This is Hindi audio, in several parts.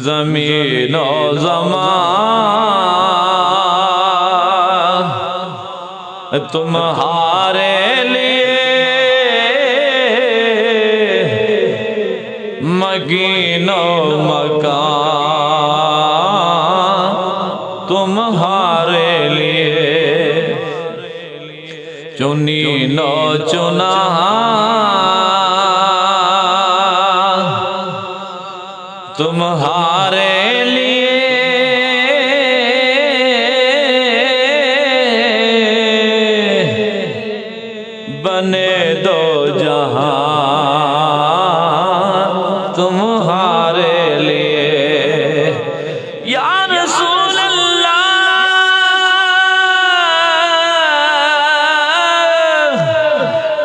ज़मीन और ज़मान तुम्हारे लिए, मकीन और मकान तुम्हारे लिए, चुनी नो चुना तुम्हारे लिए, बने दो जहां तुम्हारे लिए। या रसूल अल्लाह,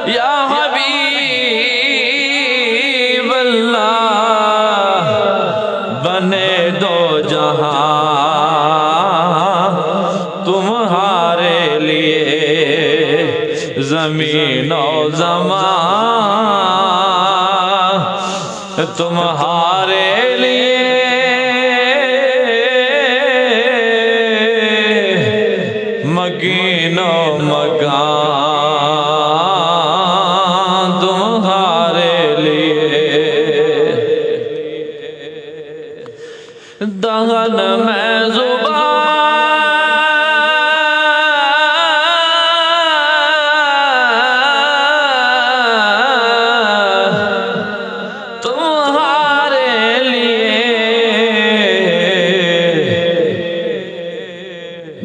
या हबीब अल्लाह, बने दो जहां तुम्हारे लिए, ज़मीन और ज़मान तुम्हारे लिए, मकीन और मकान तुम्हारे लिए। दहन में ज़ुबान तुम्हारे लिए,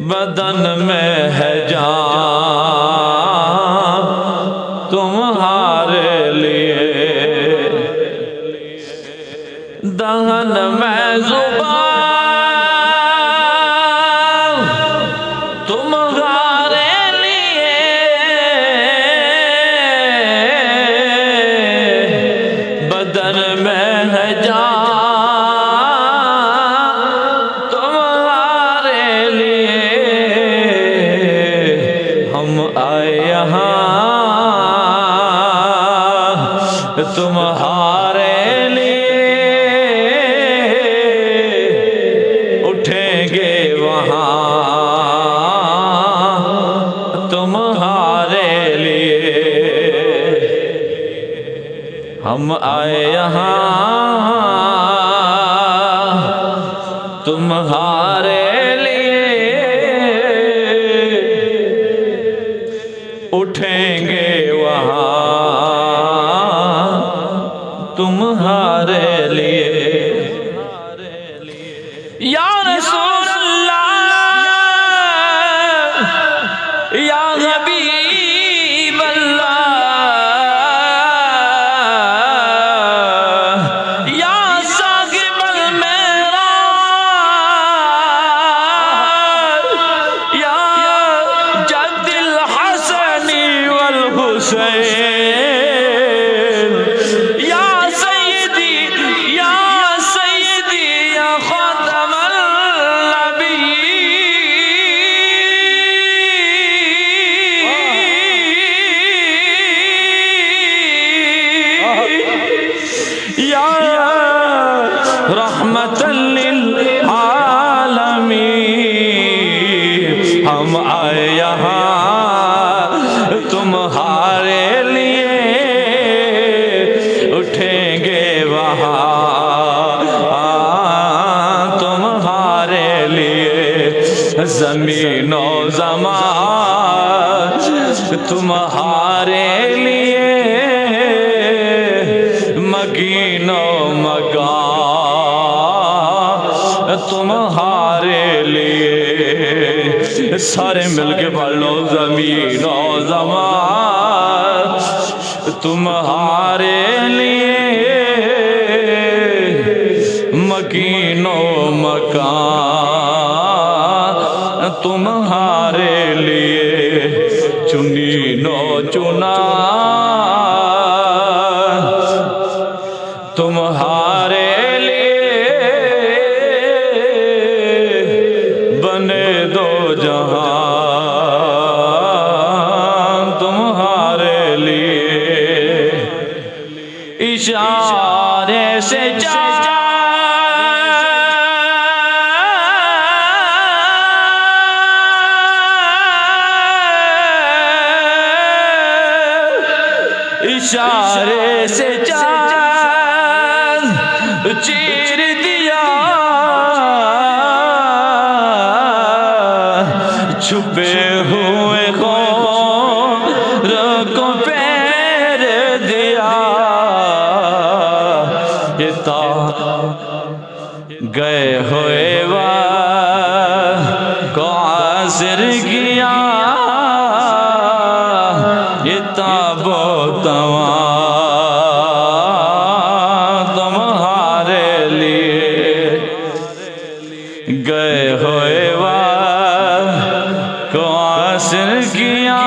बदन में है जान तुम्हारे लिए। दहन में ज़ुबान तुम्हारे लिए, बदन में है जान तुम्हारे लिए। हम आए यहाँ तुम्हारे लिए, उठेंगे वहाँ तुम्हारे लिए। हम आए यहाँ तुम्हारे लिए, उठेंगे वहाँ तुम्हारे लिए। या रसूल अल्लाह, या हबीब अल्लाह, या साकिबल मेराज, या जद्दिल हसनी वल हुसैन, या सय्यदी या सय्यदी या खातमल नबी, या रहमतल लिल आलमीन। हम आए यहाँ तुम्हारे लिए, उठेंगे वहाँ तुम्हारे लिए, ज़मीन और ज़मान तुम्हारे लिए, मकीन और मकान तुम्हारे लिए। सारे मिलके पढ़ लो, ज़मीन और ज़मान तुम्हारे लिए, मकीन और मकान तुम्हारे लिए, चुनी नो चुना तुम्हारे लिए, बने दो जहां तुम्हारे लिए। इशारे से चाँद इशारे से चांद चीर दिया, छुपे हुए खौर को पैर दिया। ये ता गए हुए को आसिर किया, ये ताबो तवा तुम्हारे लिए गए हुए को आसिर किया,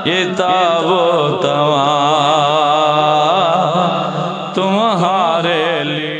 ये ताबो तवा तुम्हारे लिए।